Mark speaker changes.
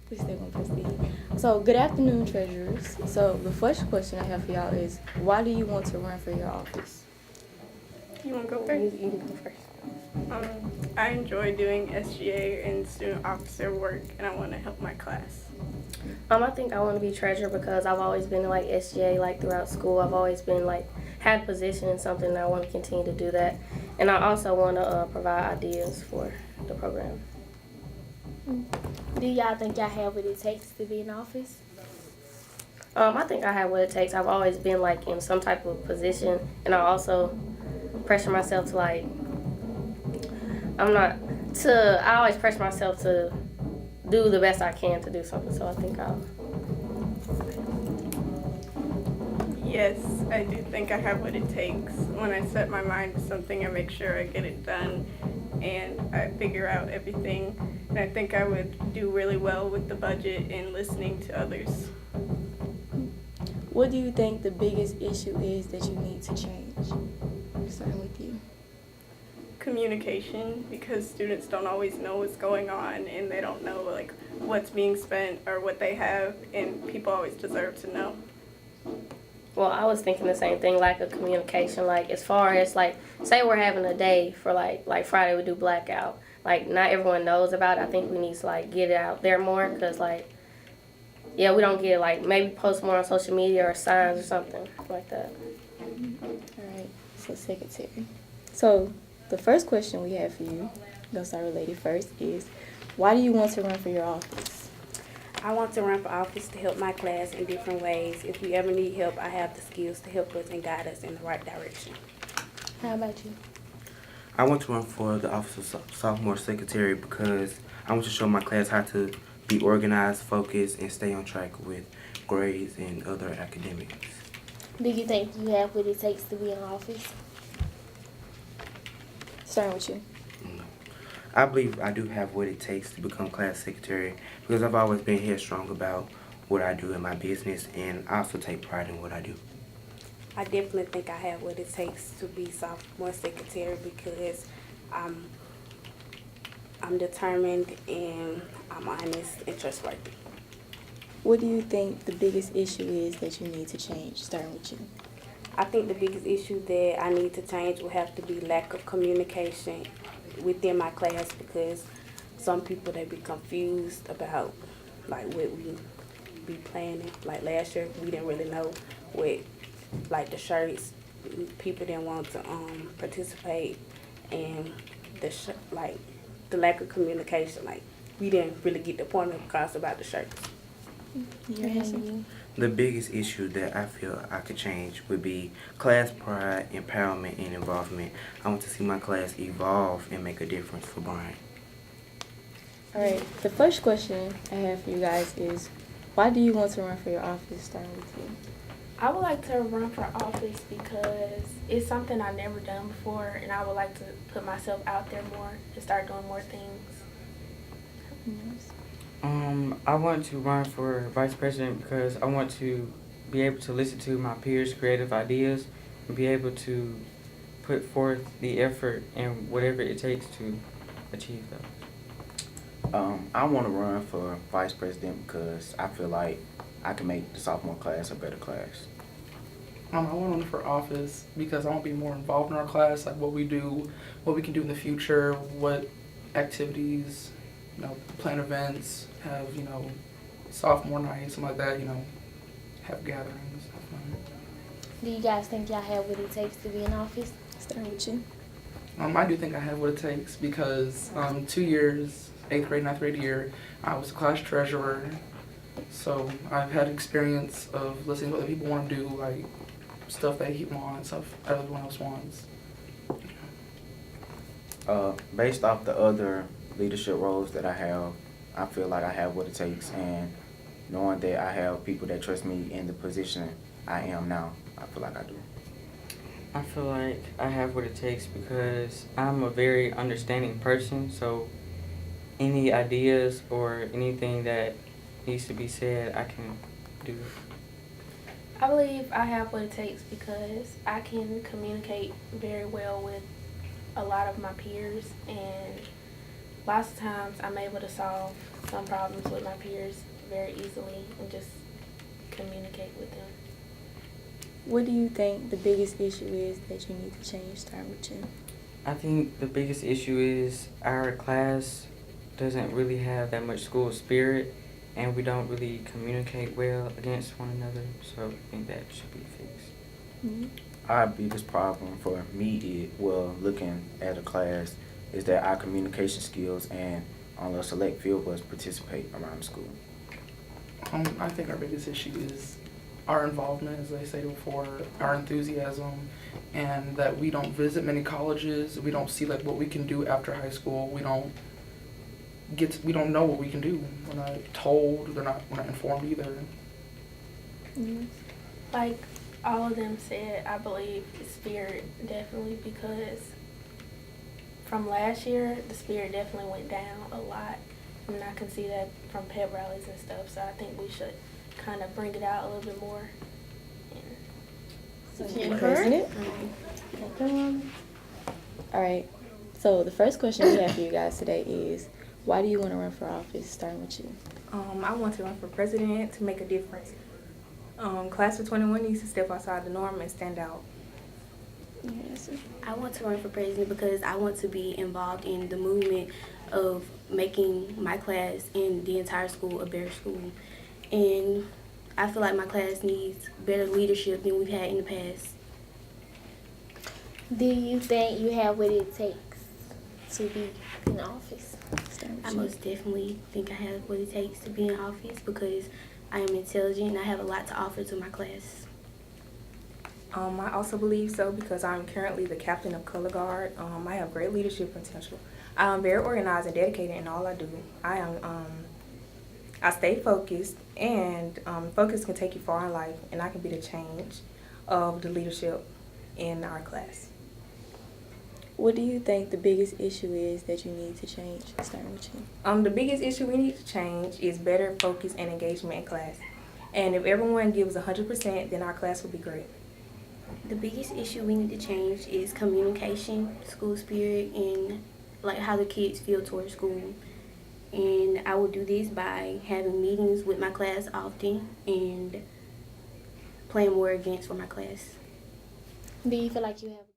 Speaker 1: We still gonna proceed. So, good afternoon, treasurers. So, the first question I have for y'all is, why do you want to run for your office?
Speaker 2: You want to go first?
Speaker 1: You can go first.
Speaker 2: I enjoy doing SGA and student officer work, and I want to help my class.
Speaker 3: I think I want to be treasurer because I've always been like SGA like throughout school. I've always been like had a position in something, and I want to continue to do that. And I also want to provide ideas for the program.
Speaker 4: Do y'all think y'all have what it takes to be in office?
Speaker 3: I think I have what it takes. I've always been like in some type of position, and I also pressure myself to like. I always pressure myself to do the best I can to do something. So I think I'll.
Speaker 2: Yes, I do think I have what it takes. When I set my mind to something, I make sure I get it done, and I figure out everything. And I think I would do really well with the budget and listening to others.
Speaker 1: What do you think the biggest issue is that you need to change? Starting with you.
Speaker 2: Communication, because students don't always know what's going on, and they don't know like what's being spent or what they have, and people always deserve to know.
Speaker 3: Well, I was thinking the same thing, lack of communication. Like as far as like, say we're having a day for like Friday we do blackout. Like not everyone knows about it. I think we need to like get it out there more because like, yeah, we don't get it. Like maybe post more on social media or signs or something like that.
Speaker 1: All right. So, secretary. So, the first question we have for you, I'm gonna start with lady first, is why do you want to run for your office?
Speaker 5: I want to run for office to help my class in different ways. If we ever need help, I have the skills to help us and guide us in the right direction.
Speaker 4: How about you?
Speaker 6: I want to run for the office of sophomore secretary because I want to show my class how to be organized, focused, and stay on track with grades and other academics.
Speaker 4: Do you think you have what it takes to be in office?
Speaker 1: Starting with you.
Speaker 6: I believe I do have what it takes to become class secretary because I've always been headstrong about what I do in my business, and I also take pride in what I do.
Speaker 5: I definitely think I have what it takes to be sophomore secretary because I'm determined and I'm honest and trustworthy.
Speaker 1: What do you think the biggest issue is that you need to change? Starting with you.
Speaker 5: I think the biggest issue that I need to change will have to be lack of communication within my class because some people they be confused about like what we be planning. Like last year we didn't really know what like the shirts people didn't want to participate and like the lack of communication like we didn't really get the point across about the shirts.
Speaker 6: The biggest issue that I feel I could change would be class pride, empowerment, and involvement. I want to see my class evolve and make a difference for Brian.
Speaker 1: All right. The first question I have for you guys is, why do you want to run for your office? Starting with you.
Speaker 4: I would like to run for office because it's something I've never done before, and I would like to put myself out there more and start doing more things.
Speaker 7: I want to run for vice president because I want to be able to listen to my peers' creative ideas and be able to put forth the effort and whatever it takes to achieve those.
Speaker 8: I want to run for vice president because I feel like I can make the sophomore class a better class.
Speaker 9: I want to run for office because I want to be more involved in our class, like what we do, what we can do in the future, what activities, plan events, have, sophomore night, something like that, have gatherings, have fun.
Speaker 4: Do you guys think y'all have what it takes to be in office?
Speaker 1: Starting with you.
Speaker 9: I do think I have what it takes because 2 years, 8th grade, 9th grade year, I was a class treasurer. So I've had experience of listening to what other people want to do, like stuff they want and stuff everyone else wants.
Speaker 8: Based off the other leadership roles that I have, I feel like I have what it takes, and knowing that I have people that trust me in the position I am now, I feel like I do.
Speaker 7: I feel like I have what it takes because I'm a very understanding person, so any ideas or anything that needs to be said, I can do.
Speaker 4: I believe I have what it takes because I can communicate very well with a lot of my peers, and lots of times I'm able to solve some problems with my peers very easily and just communicate with them.
Speaker 1: What do you think the biggest issue is that you need to change, starting with you?
Speaker 7: I think the biggest issue is our class doesn't really have that much school spirit, and we don't really communicate well against one another, so I think that should be fixed.
Speaker 1: Mm-hmm.
Speaker 8: Our biggest problem for me, looking at a class, is that our communication skills and on a select few of us participate around the school.
Speaker 9: I think our biggest issue is our involvement, as I stated before, our enthusiasm, and that we don't visit many colleges. We don't see like what we can do after high school. We don't know what we can do. We're not told. We're not informed either.
Speaker 1: Mm-hmm.
Speaker 4: Like all of them said, I believe spirit definitely, because from last year, the spirit definitely went down a lot. And I can see that from pep rallies and stuff, so I think we should kind of bring it out a little bit more.
Speaker 1: President? All right. So the first question we have for you guys today is, why do you want to run for office? Starting with you.
Speaker 10: I want to run for president to make a difference. Class of 21 needs to step outside the norm and stand out.
Speaker 1: Yes.
Speaker 5: I want to run for president because I want to be involved in the movement of making my class and the entire school a better school. And I feel like my class needs better leadership than we've had in the past.
Speaker 11: Do you think you have what it takes to be in office?
Speaker 5: I most definitely think I have what it takes to be in office because I am intelligent and I have a lot to offer to my class.
Speaker 10: I also believe so because I'm currently the captain of Color Guard. I have great leadership potential. I'm very organized and dedicated in all I do. I stay focused, and focus can take you far in life, and I can be the change of the leadership in our class.
Speaker 1: What do you think the biggest issue is that you need to change, starting with you?
Speaker 10: The biggest issue we need to change is better focus and engagement in class. And if everyone gives 100%, then our class will be great.
Speaker 5: The biggest issue we need to change is communication, school spirit, and like how the kids feel towards school. And I will do this by having meetings with my class often and playing more events for my class.
Speaker 11: Do you feel like you have